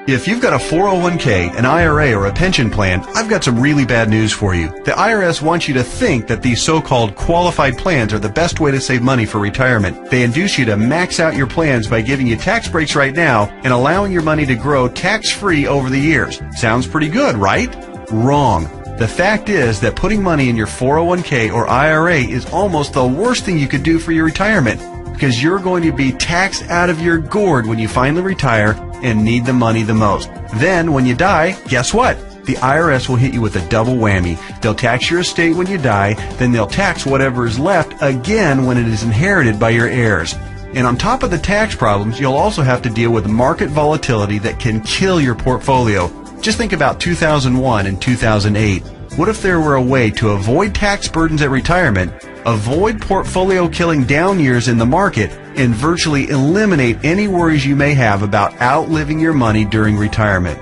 If you've got a 401k, an IRA, or a pension plan, I've got some really bad news for you. The IRS wants you to think that these so-called qualified plans are the best way to save money for retirement. They induce you to max out your plans by giving you tax breaks right now and allowing your money to grow tax-free over the years. Sounds pretty good, right? Wrong. The fact is that putting money in your 401k or IRA is almost the worst thing you could do for your retirement, because you're going to be taxed out of your gourd when you finally retire and need the money the most. Then, when you die, guess what? The IRS will hit you with a double whammy. They'll tax your estate when you die, then they'll tax whatever is left again when it is inherited by your heirs. And on top of the tax problems, you'll also have to deal with market volatility that can kill your portfolio. Just think about 2001 and 2008. What if there were a way to avoid tax burdens at retirement, avoid portfolio killing down years in the market, and virtually eliminate any worries you may have about outliving your money during retirement?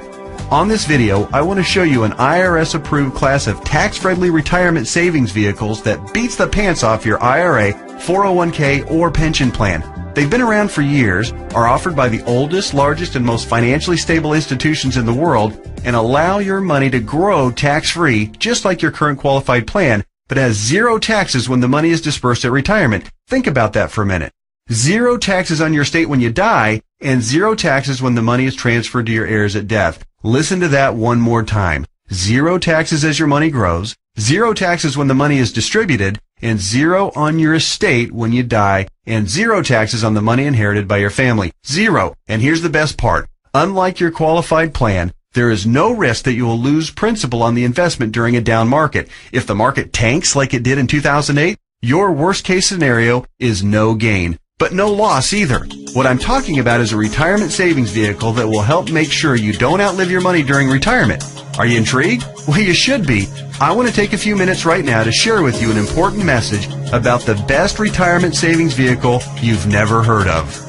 On this video, I want to show you an IRS-approved class of tax-friendly retirement savings vehicles that beats the pants off your IRA, 401k, or pension plan. They've been around for years, are offered by the oldest, largest, and most financially stable institutions in the world, and allow your money to grow tax-free, just like your current qualified plan, but has zero taxes when the money is dispersed at retirement. Think about that for a minute. Zero taxes on your estate when you die, and zero taxes when the money is transferred to your heirs at death. Listen to that one more time. Zero taxes as your money grows, zero taxes when the money is distributed, and zero on your estate when you die, and zero taxes on the money inherited by your family. Zero. And here's the best part. Unlike your qualified plan, there is no risk that you will lose principal on the investment during a down market. If the market tanks like it did in 2008, your worst case scenario is no gain, but no loss either. What I'm talking about is a retirement savings vehicle that will help make sure you don't outlive your money during retirement. Are you intrigued? Well, you should be. I want to take a few minutes right now to share with you an important message about the best retirement savings vehicle you've never heard of.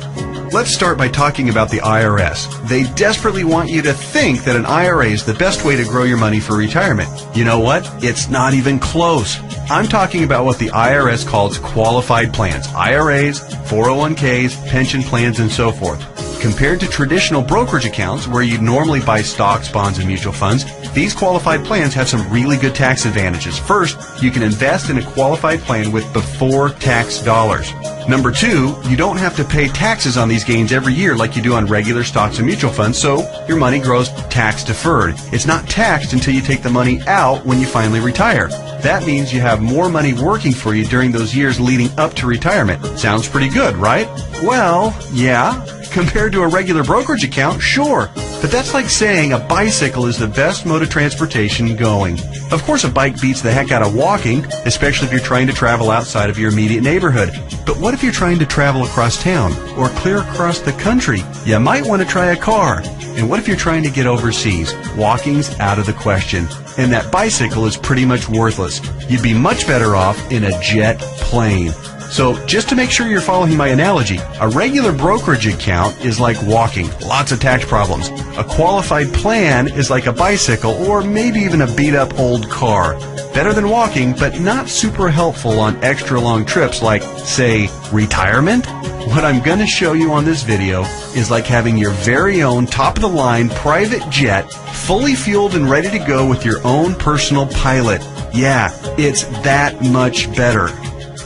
Let's start by talking about the IRS. They desperately want you to think that an IRA is the best way to grow your money for retirement. You know what? It's not even close. I'm talking about what the IRS calls qualified plans, IRAs, 401ks, pension plans, and so forth. Compared to traditional brokerage accounts where you'd normally buy stocks, bonds, and mutual funds, these qualified plans have some really good tax advantages. First, you can invest in a qualified plan with before tax dollars. Number two, you don't have to pay taxes on these gains every year like you do on regular stocks and mutual funds, so your money grows tax deferred. It's not taxed until you take the money out when you finally retire. That means you have more money working for you during those years leading up to retirement. Sounds pretty good, right? Well, yeah. Compared to a regular brokerage account, sure. But that's like saying a bicycle is the best mode of transportation going. Of course, a bike beats the heck out of walking, especially if you're trying to travel outside of your immediate neighborhood. But what if you're trying to travel across town or clear across the country? You might want to try a car. And what if you're trying to get overseas? Walking's out of the question. And that bicycle is pretty much worthless. You'd be much better off in a jet plane. So just to make sure you're following my analogy, a regular brokerage account is like walking, lots of tax problems. A qualified plan is like a bicycle or maybe even a beat-up old car. Better than walking, but not super helpful on extra long trips like, say, retirement. What I'm going to show you on this video is like having your very own top-of-the-line private jet, fully fueled and ready to go with your own personal pilot. Yeah, it's that much better.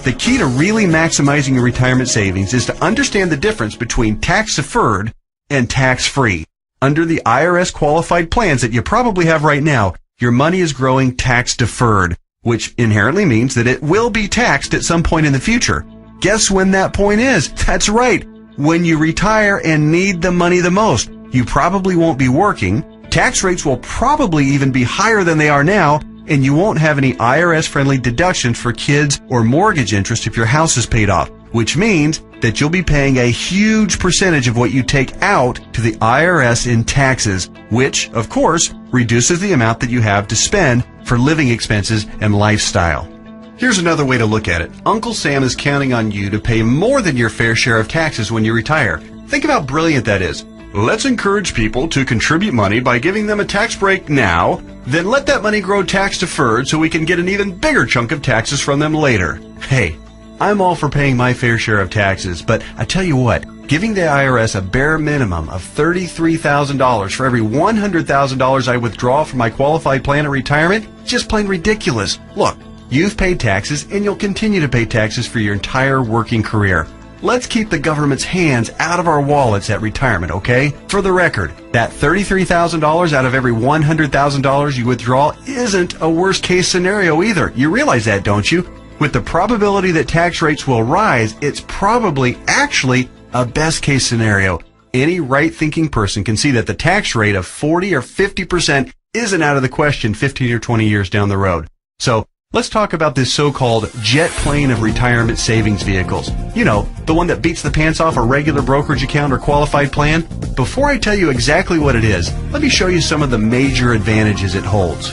The key to really maximizing your retirement savings is to understand the difference between tax-deferred and tax-free. Under the IRS qualified plans that you probably have right now, your money is growing tax-deferred, which inherently means that it will be taxed at some point in the future. Guess when that point is? That's right, when you retire and need the money the most. You probably won't be working, tax rates will probably even be higher than they are now, and you won't have any IRS-friendly deductions for kids or mortgage interest if your house is paid off, which means that you'll be paying a huge percentage of what you take out to the IRS in taxes, which, of course, reduces the amount that you have to spend for living expenses and lifestyle. Here's another way to look at it. Uncle Sam is counting on you to pay more than your fair share of taxes when you retire. Think of how brilliant that is. Let's encourage people to contribute money by giving them a tax break now, then let that money grow tax deferred so we can get an even bigger chunk of taxes from them later. Hey, I'm all for paying my fair share of taxes, but I tell you what, giving the IRS a bare minimum of $33,000 for every $100,000 I withdraw from my qualified plan of retirement is just plain ridiculous. Look, you've paid taxes and you'll continue to pay taxes for your entire working career. Let's keep the government's hands out of our wallets at retirement, okay? For the record, that $33,000 out of every $100,000 you withdraw isn't a worst case scenario either. You realize that, don't you? With the probability that tax rates will rise, it's probably actually a best case scenario. Any right-thinking person can see that the tax rate of 40 or 50% isn't out of the question 15 or 20 years down the road. So, let's talk about this so-called jet plane of retirement savings vehicles. You know, the one that beats the pants off a regular brokerage account or qualified plan. Before I tell you exactly what it is, let me show you some of the major advantages it holds.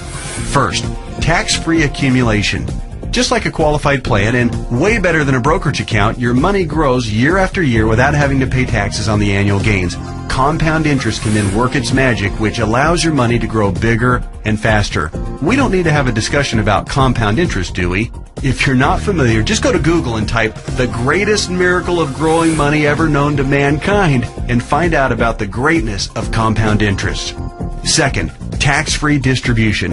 First, tax-free accumulation. Just like a qualified plan and way better than a brokerage account, your money grows year after year without having to pay taxes on the annual gains. Compound interest can then work its magic, which allows your money to grow bigger and faster. We don't need to have a discussion about compound interest, do we? If you're not familiar, just go to Google and type "the greatest miracle of growing money ever known to mankind" and find out about the greatness of compound interest. Second, tax-free distribution.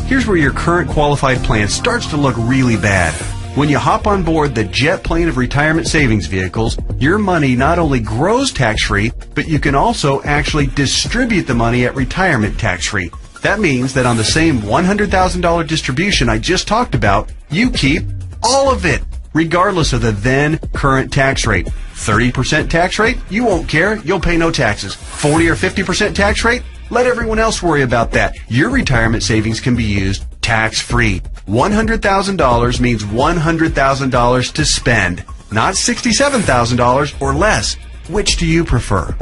Here's where your current qualified plan starts to look really bad. When you hop on board the jet plane of retirement savings vehicles, your money not only grows tax-free, but you can also actually distribute the money at retirement tax-free. That means that on the same $100,000 distribution I just talked about, you keep all of it, regardless of the then current tax rate. 30% tax rate? You won't care. You'll pay no taxes. 40 or 50% tax rate? Let everyone else worry about that. Your retirement savings can be used tax-free. $100,000 means $100,000 to spend, not $67,000 or less. Which do you prefer?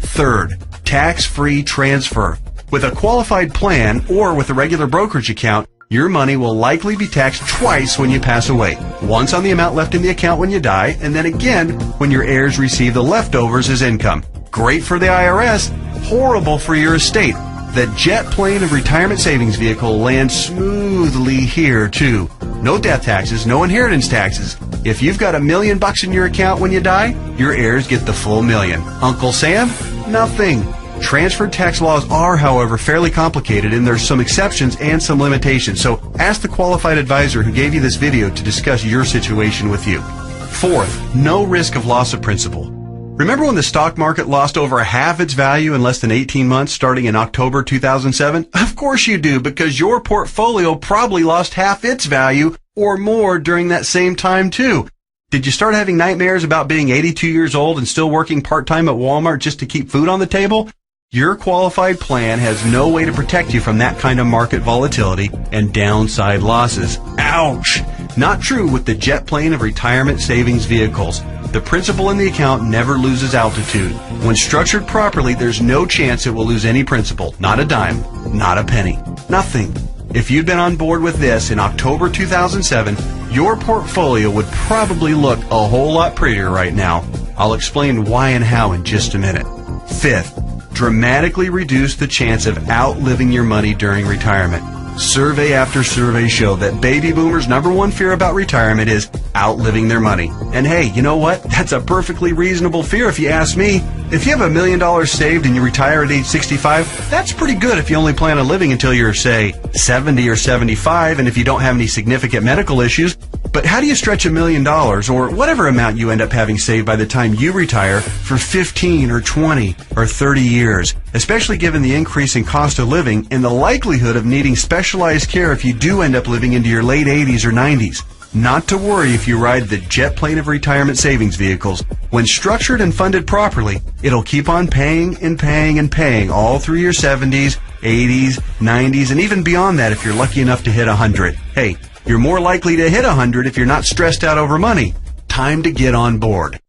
Third, tax-free transfer. With a qualified plan or with a regular brokerage account, your money will likely be taxed twice when you pass away. Once on the amount left in the account when you die, and then again when your heirs receive the leftovers as income. Great for the IRS, horrible for your estate. The jet plane of retirement savings vehicle lands smoothly here too. No death taxes, no inheritance taxes. If you've got $1 million in your account when you die, your heirs get the full $1 million. Uncle Sam? Nothing. Transferred tax laws are, however, fairly complicated, and there's some exceptions and some limitations. So ask the qualified advisor who gave you this video to discuss your situation with you. Fourth, no risk of loss of principal. Remember when the stock market lost over half its value in less than 18 months starting in October 2007? Of course you do, because your portfolio probably lost half its value or more during that same time too. Did you start having nightmares about being 82 years old and still working part-time at Walmart just to keep food on the table? Your qualified plan has no way to protect you from that kind of market volatility and downside losses. Ouch! Not true with the jet plane of retirement savings vehicles. The principal in the account never loses altitude. When structured properly, there's no chance it will lose any principal. Not a dime. Not a penny. Nothing. If you'd been on board with this in October 2007, your portfolio would probably look a whole lot prettier right now. I'll explain why and how in just a minute. Fifth, dramatically reduce the chance of outliving your money during retirement. Survey after survey show that baby boomers' #1 fear about retirement is outliving their money. And hey, you know what? That's a perfectly reasonable fear if you ask me. If you have $1 million saved and you retire at age 65, that's pretty good if you only plan on living until you're, say, 70 or 75, and if you don't have any significant medical issues. But how do you stretch $1 million, or whatever amount you end up having saved by the time you retire, for 15 or 20 or 30 years, especially given the increase in cost of living and the likelihood of needing specialized care if you do end up living into your late 80s or 90s? Not to worry if you ride the jet plane of retirement savings vehicles. When structured and funded properly, it'll keep on paying and paying and paying all through your 70s, 80s, 90s, and even beyond that if you're lucky enough to hit 100. Hey, you're more likely to hit 100 if you're not stressed out over money. Time to get on board.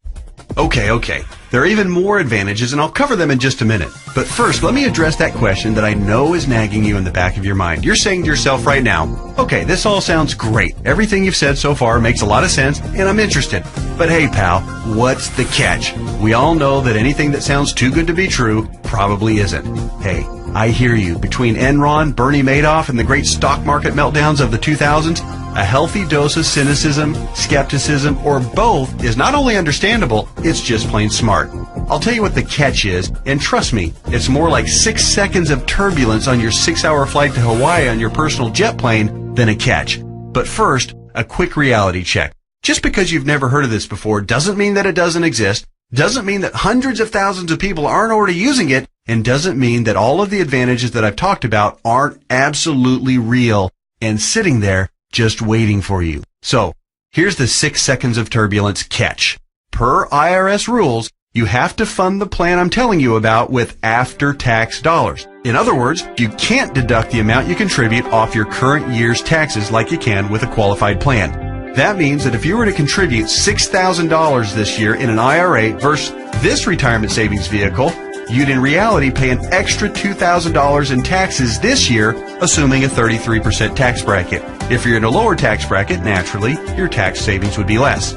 Okay. There are even more advantages, and I'll cover them in just a minute. But first, let me address that question that I know is nagging you in the back of your mind. You're saying to yourself right now, okay, this all sounds great. Everything you've said so far makes a lot of sense, and I'm interested. But hey, pal, what's the catch? We all know that anything that sounds too good to be true probably isn't. Hey, I hear you. Between Enron, Bernie Madoff, and the great stock market meltdowns of the 2000s, A healthy dose of cynicism, skepticism, or both is not only understandable, it's just plain smart. I'll tell you what the catch is, and trust me, it's more like 6 seconds of turbulence on your 6-hour flight to Hawaii on your personal jet plane than a catch. But first, a quick reality check. Just because you've never heard of this before doesn't mean that it doesn't exist, doesn't mean that hundreds of thousands of people aren't already using it, and doesn't mean that all of the advantages that I've talked about aren't absolutely real and sitting there just waiting for you. So, here's the 6 seconds of turbulence catch. Per IRS rules, you have to fund the plan I'm telling you about with after-tax dollars. In other words, you can't deduct the amount you contribute off your current year's taxes like you can with a qualified plan. That means that if you were to contribute $6,000 this year in an IRA versus this retirement savings vehicle, you'd in reality pay an extra $2,000 in taxes this year, assuming a 33% tax bracket. If you're in a lower tax bracket, naturally, your tax savings would be less.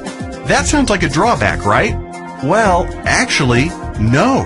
That sounds like a drawback, right? Well, actually, no.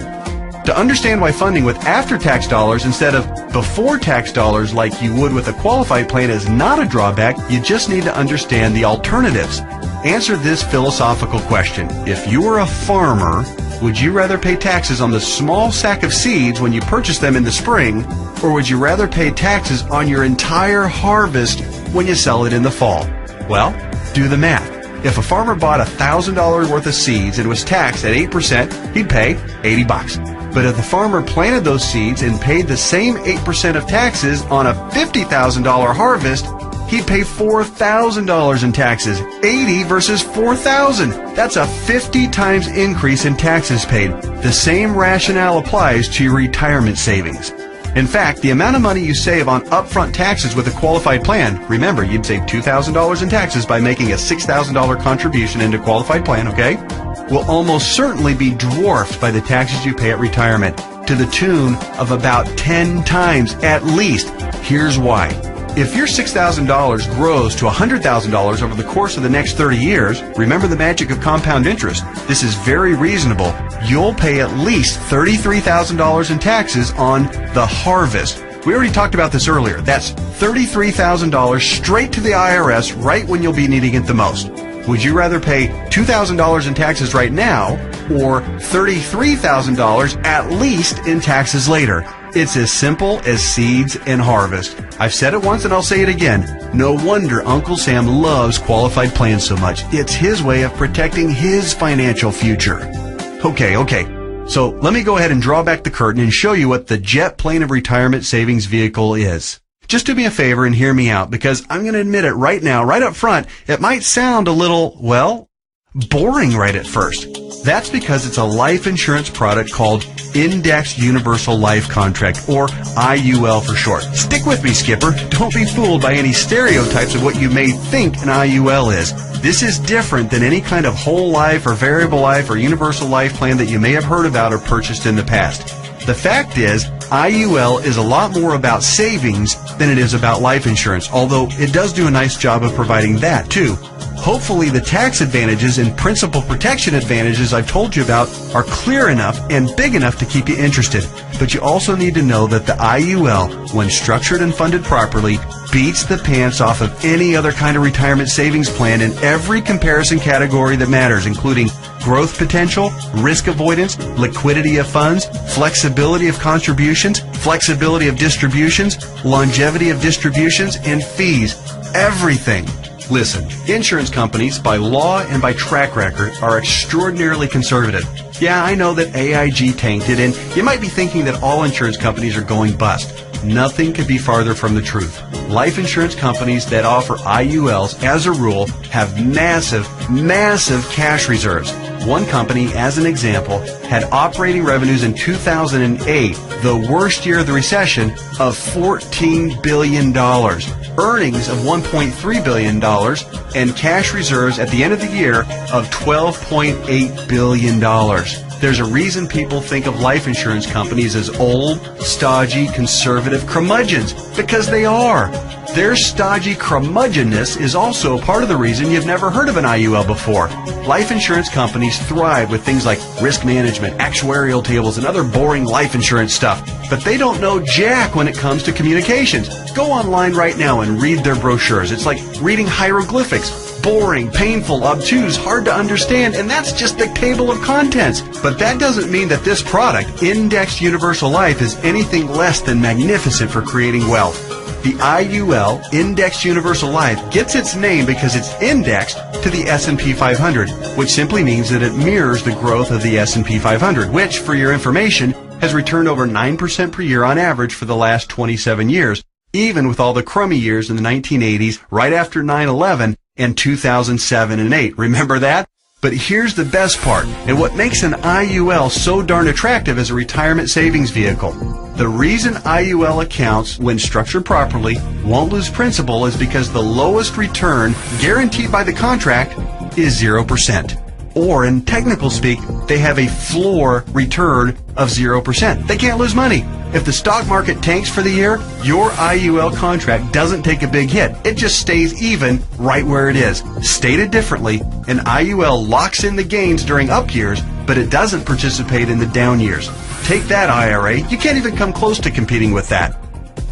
To understand why funding with after-tax dollars instead of before-tax dollars like you would with a qualified plan is not a drawback, you just need to understand the alternatives. Answer this philosophical question. If you were a farmer, would you rather pay taxes on the small sack of seeds when you purchase them in the spring, or would you rather pay taxes on your entire harvest when you sell it in the fall? Well, do the math. If a farmer bought $1,000 worth of seeds and was taxed at 8%, he'd pay $80. But if the farmer planted those seeds and paid the same 8% of taxes on a $50,000 harvest, he'd pay $4,000 in taxes. 80 versus 4,000. That's a 50 times increase in taxes paid. The same rationale applies to your retirement savings. In fact, the amount of money you save on upfront taxes with a qualified plan, remember, you'd save $2,000 in taxes by making a $6,000 contribution into a qualified plan, okay? Will almost certainly be dwarfed by the taxes you pay at retirement, to the tune of about 10 times at least. Here's why. If your $6,000 grows to $100,000 over the course of the next 30 years, remember the magic of compound interest. This is very reasonable. You'll pay at least $33,000 in taxes on the harvest. We already talked about this earlier. That's $33,000 straight to the IRS right when you'll be needing it the most. Would you rather pay $2,000 in taxes right now or $33,000 at least in taxes later? It's as simple as seeds and harvest. I've said it once and I'll say it again. No wonder Uncle Sam loves qualified plans so much. It's his way of protecting his financial future. Okay. So let me go ahead and draw back the curtain and show you what the Jet Plane of Retirement Savings Vehicle is. Just do me a favor and hear me out, because I'm going to admit it right now, right up front, it might sound a little, well, boring right at first. That's because it's a life insurance product called Indexed Universal Life Contract, or IUL for short. Stick with me, Skipper. Don't be fooled by any stereotypes of what you may think an IUL is. This is different than any kind of whole life or variable life or universal life plan that you may have heard about or purchased in the past. The fact is, IUL is a lot more about savings than it is about life insurance, although it does do a nice job of providing that too. Hopefully the tax advantages and principal protection advantages I've told you about are clear enough and big enough to keep you interested. But you also need to know that the IUL, when structured and funded properly, beats the pants off of any other kind of retirement savings plan in every comparison category that matters, including growth potential, risk avoidance, liquidity of funds, flexibility of contributions, flexibility of distributions, longevity of distributions, and fees. Everything. Listen, insurance companies, by law and by track record, are extraordinarily conservative. Yeah, I know that AIG tanked it, and you might be thinking that all insurance companies are going bust. Nothing could be farther from the truth. Life insurance companies that offer IULs, as a rule, have massive cash reserves. One company, as an example, had operating revenues in 2008, the worst year of the recession, of $14 billion, earnings of $1.3 billion, and cash reserves at the end of the year of $12.8 billion. There's a reason people think of life insurance companies as old, stodgy, conservative curmudgeons, because they are. Their stodgy curmudgeonness is also part of the reason you've never heard of an IUL before. Life insurance companies thrive with things like risk management, actuarial tables, and other boring life insurance stuff. But they don't know jack when it comes to communications. go online right now and read their brochures. It's like reading hieroglyphics. Boring, painful, obtuse, hard to understand, and that's just the table of contents. But that doesn't mean that this product, Indexed Universal Life, is anything less than magnificent for creating wealth. The IUL, Indexed Universal Life, gets its name because it's indexed to the S&P 500, which simply means that it mirrors the growth of the S&P 500, which, for your information, has returned over 9% per year on average for the last 27 years, even with all the crummy years in the 1980s, right after 9/11, and 2007 and 8. Remember that? But here's the best part, and what makes an IUL so darn attractive as a retirement savings vehicle. The reason IUL accounts, when structured properly, won't lose principal is because the lowest return guaranteed by the contract is 0%. Or in technical speak, they have a floor return of 0%. They can't lose money. If the stock market tanks for the year, your IUL contract doesn't take a big hit. It just stays even right where it is. Stated differently, an IUL locks in the gains during up years, but it doesn't participate in the down years. Take that, IRA. You can't even come close to competing with that.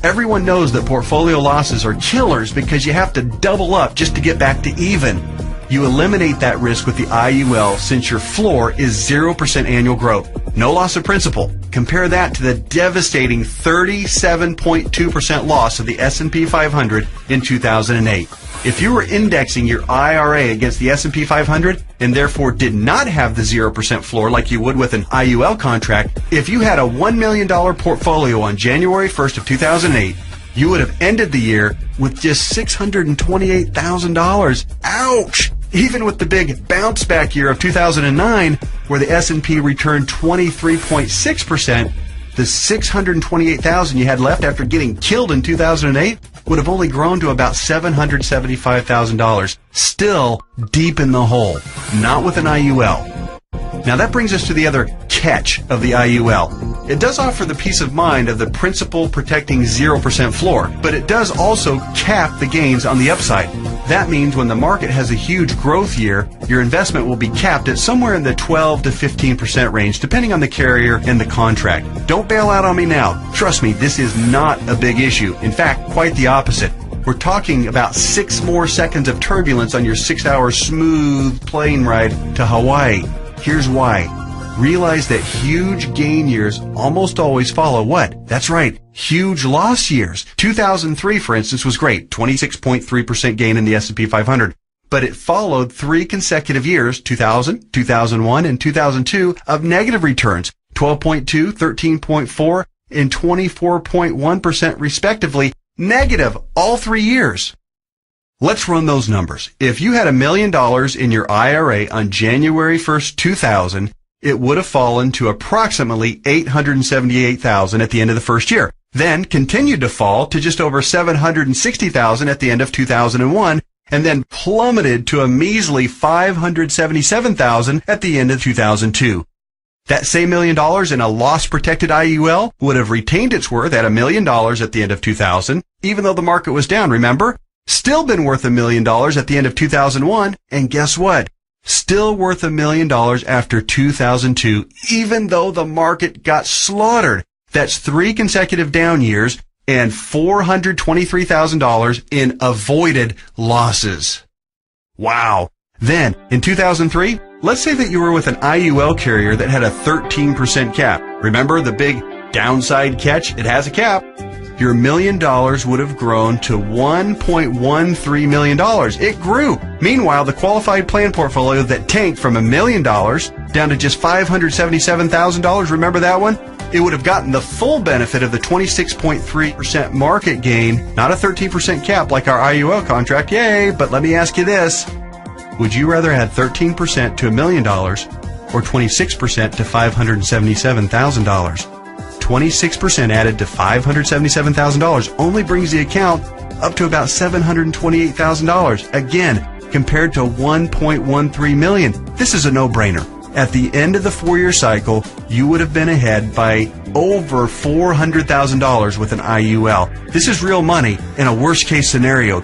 Everyone knows that portfolio losses are killers because you have to double up just to get back to even. You eliminate that risk with the IUL since your floor is 0% annual growth. No loss of principal. Compare that to the devastating 37.2% loss of the S&P 500 in 2008. If you were indexing your IRA against the S&P 500 and therefore did not have the 0% floor like you would with an IUL contract, if you had a $1 million portfolio on January 1st of 2008, you would have ended the year with just $628,000. Ouch! Even with the big bounce back year of 2009, where the S&P returned 23.6%, the $628,000 you had left after getting killed in 2008 would have only grown to about $775,000. Still deep in the hole. Not with an IUL. Now that brings us to the other catch of the IUL. It does offer the peace of mind of the principal protecting 0% floor, but it does also cap the gains on the upside. That means when the market has a huge growth year, your investment will be capped at somewhere in the 12 to 15% range, depending on the carrier and the contract. Don't bail out on me now. Trust me, this is not a big issue. In fact, quite the opposite. We're talking about 6 more seconds of turbulence on your 6-hour smooth plane ride to Hawaii. Here's why. Realize that huge gain years almost always follow what? That's right, huge loss years. 2003, for instance, was great, 26.3% gain in the S&P 500. But it followed 3 consecutive years, 2000, 2001, and 2002, of negative returns, 12.2, 13.4, and 24.1% respectively, negative all 3 years. Let's run those numbers. If you had $1 million in your IRA on January 1st, 2000, it would have fallen to approximately $878,000 at the end of the first year, then continued to fall to just over $760,000 at the end of 2001, and then plummeted to a measly $577,000 at the end of 2002. That same $1 million in a loss-protected IUL would have retained its worth at $1 million at the end of 2000, even though the market was down, remember? Still been worth $1 million at the end of 2001, and guess what? Still worth $1 million after 2002, even though the market got slaughtered. That's 3 consecutive down years and $423,000 in avoided losses. Wow. Then, in 2003, let's say that you were with an IUL carrier that had a 13% cap. Remember the big downside catch? It has a cap. Your $1 million would have grown to $1.13 million. It grew. Meanwhile, the qualified plan portfolio that tanked from $1 million down to just $577,000, remember that one? It would have gotten the full benefit of the 26.3% market gain, not a 13% cap like our IUL contract. Yay! But let me ask you this. Would you rather add 13% to $1 million or 26% to $577,000? 26% added to $577,000 only brings the account up to about $728,000. Again, compared to $1.13 million. This is a no-brainer. At the end of the 4-year cycle, you would have been ahead by over $400,000 with an IUL. This is real money in a worst-case scenario.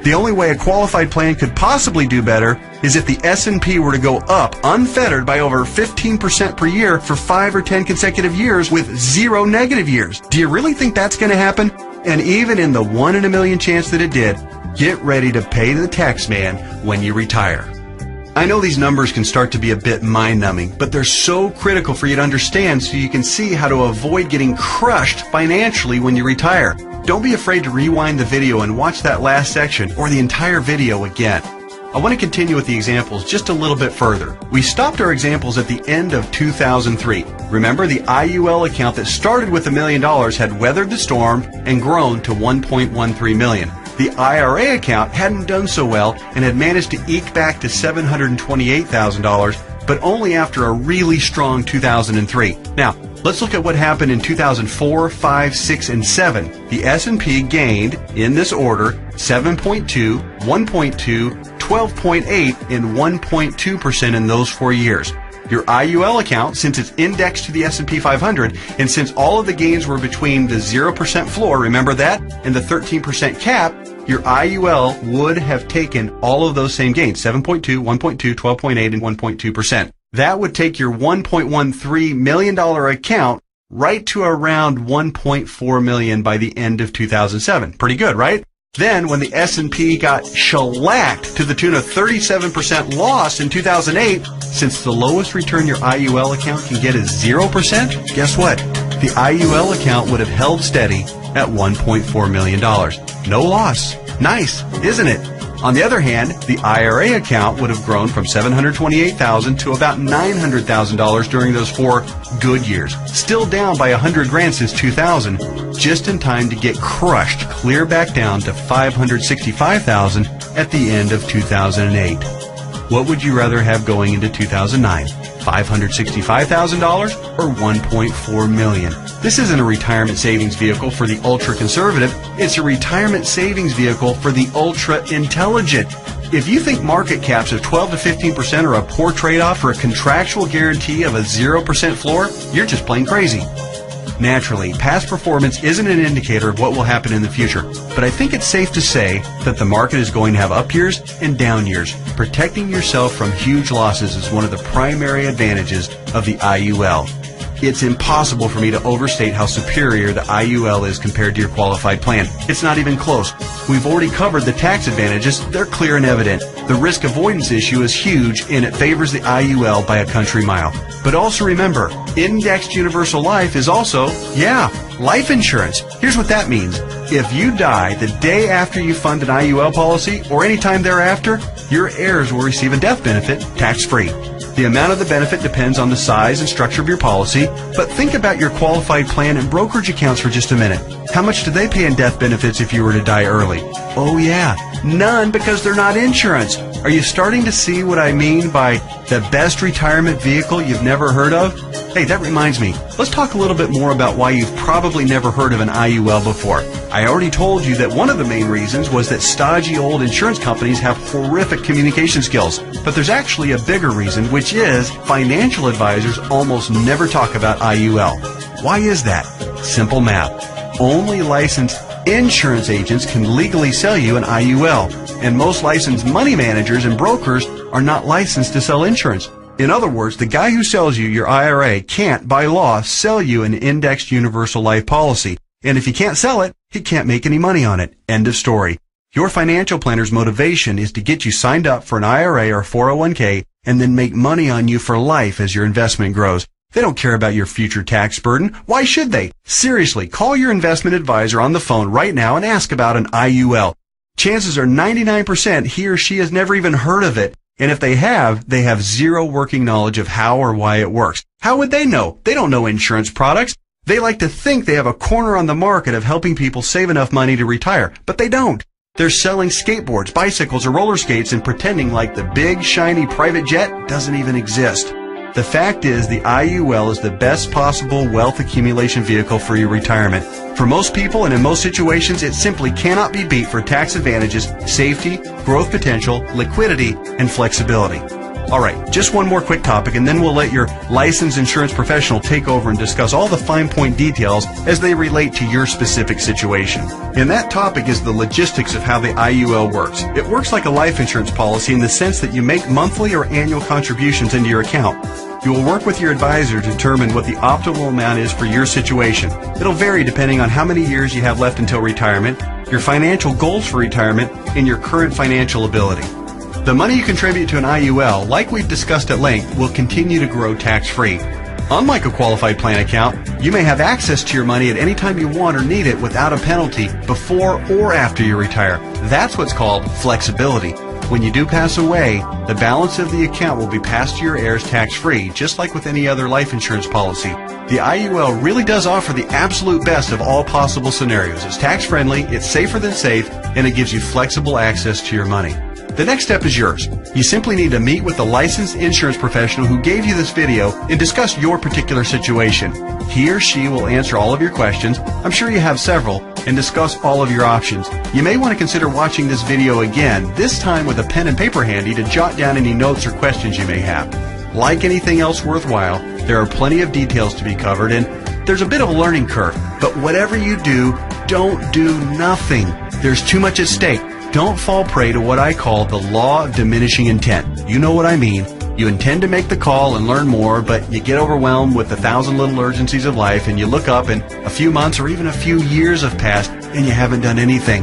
The only way a qualified plan could possibly do better is if the S&P were to go up unfettered by over 15% per year for 5 or 10 consecutive years with 0 negative years. Do you really think that's going to happen? And even in the 1 in a million chance that it did, get ready to pay the tax man when you retire. I know these numbers can start to be a bit mind-numbing, but they're so critical for you to understand so you can see how to avoid getting crushed financially when you retire. Don't be afraid to rewind the video and watch that last section or the entire video again. I want to continue with the examples just a little bit further. We stopped our examples at the end of 2003. Remember, the IUL account that started with $1 million had weathered the storm and grown to $1.13 million. The IRA account hadn't done so well and had managed to eke back to $728,000, but only after a really strong 2003. Now, let's look at what happened in 2004, 5, 6, and 7. The S&P gained, in this order, 7.2, 1.2, 12.8, and 1.2% in those 4 years. Your IUL account, since it's indexed to the S&P 500, and since all of the gains were between the 0% floor, remember that, and the 13% cap, your IUL would have taken all of those same gains, 7.2, 1.2, 12.8, and 1.2%. That would take your $1.13 million account right to around $1.4 million by the end of 2007. Pretty good, right? Then, when the S&P got shellacked to the tune of 37% loss in 2008, since the lowest return your IUL account can get is 0%, guess what? The IUL account would have held steady at $1.4 million. No loss. Nice, isn't it? On the other hand, the IRA account would have grown from $728,000 to about $900,000 during those 4 good years. Still down by $100,000 since 2000, just in time to get crushed clear back down to $565,000 at the end of 2008. What would you rather have going into 2009? $565,000 or $1.4 million? This isn't a retirement savings vehicle for the ultra-conservative. It's a retirement savings vehicle for the ultra-intelligent. If you think market caps of 12 to 15% are a poor trade-off for a contractual guarantee of a 0% floor, you're just plain crazy. Naturally, past performance isn't an indicator of what will happen in the future, but I think it's safe to say that the market is going to have up years and down years. Protecting yourself from huge losses is one of the primary advantages of the IUL. It's impossible for me to overstate how superior the IUL is compared to your qualified plan. It's not even close. We've already covered the tax advantages. They're clear and evident. The risk avoidance issue is huge, and it favors the IUL by a country mile. But also remember, indexed universal life is also, life insurance. Here's what that means. If you die the day after you fund an IUL policy or any time thereafter, your heirs will receive a death benefit tax-free. The amount of the benefit depends on the size and structure of your policy, but think about your qualified plan and brokerage accounts for just a minute. How much do they pay in death benefits if you were to die early? Oh yeah, none, because they're not insurance. Are you starting to see what I mean by the best retirement vehicle you've never heard of? Hey, that reminds me. Let's talk a little bit more about why you've probably never heard of an IUL before. I already told you that one of the main reasons was that stodgy old insurance companies have horrific communication skills. But there's actually a bigger reason, which is financial advisors almost never talk about IUL. Why is that? Simple math. Only licensed insurance agents can legally sell you an IUL, and most licensed money managers and brokers are not licensed to sell insurance. In other words, the guy who sells you your IRA can't, by law, sell you an indexed universal life policy. And if he can't sell it, he can't make any money on it. End of story. Your financial planner's motivation is to get you signed up for an IRA or 401k and then make money on you for life as your investment grows. They don't care about your future tax burden. Why should they? Seriously, call your investment advisor on the phone right now and ask about an IUL. Chances are 99% he or she has never even heard of it. And if they have zero working knowledge of how or why it works. How would they know? They don't know insurance products. They like to think they have a corner on the market of helping people save enough money to retire, but they don't. They're selling skateboards, bicycles, or roller skates and pretending like the big, shiny private jet doesn't even exist. The fact is, the IUL is the best possible wealth accumulation vehicle for your retirement. For most people and in most situations, it simply cannot be beat for tax advantages, safety, growth potential, liquidity, and flexibility. Alright, just one more quick topic and then we'll let your licensed insurance professional take over and discuss all the fine point details as they relate to your specific situation. And that topic is the logistics of how the IUL works. It works like a life insurance policy in the sense that you make monthly or annual contributions into your account. You will work with your advisor to determine what the optimal amount is for your situation. It'll vary depending on how many years you have left until retirement, your financial goals for retirement, and your current financial ability. The money you contribute to an IUL, like we've discussed at length, will continue to grow tax-free. Unlike a qualified plan account, you may have access to your money at any time you want or need it without a penalty before or after you retire. That's what's called flexibility. When you do pass away, the balance of the account will be passed to your heirs tax-free, just like with any other life insurance policy. The IUL really does offer the absolute best of all possible scenarios. It's tax-friendly, it's safer than safe, and it gives you flexible access to your money. The next step is yours. You simply need to meet with the licensed insurance professional who gave you this video and discuss your particular situation. He or she will answer all of your questions, I'm sure you have several, and discuss all of your options. You may want to consider watching this video again, this time with a pen and paper handy to jot down any notes or questions you may have. Like anything else worthwhile, there are plenty of details to be covered and there's a bit of a learning curve. But whatever you do, don't do nothing. There's too much at stake. Don't fall prey to what I call the law of diminishing intent. You know what I mean. You intend to make the call and learn more, but you get overwhelmed with 1,000 little urgencies of life and you look up and a few months or even a few years have passed and you haven't done anything.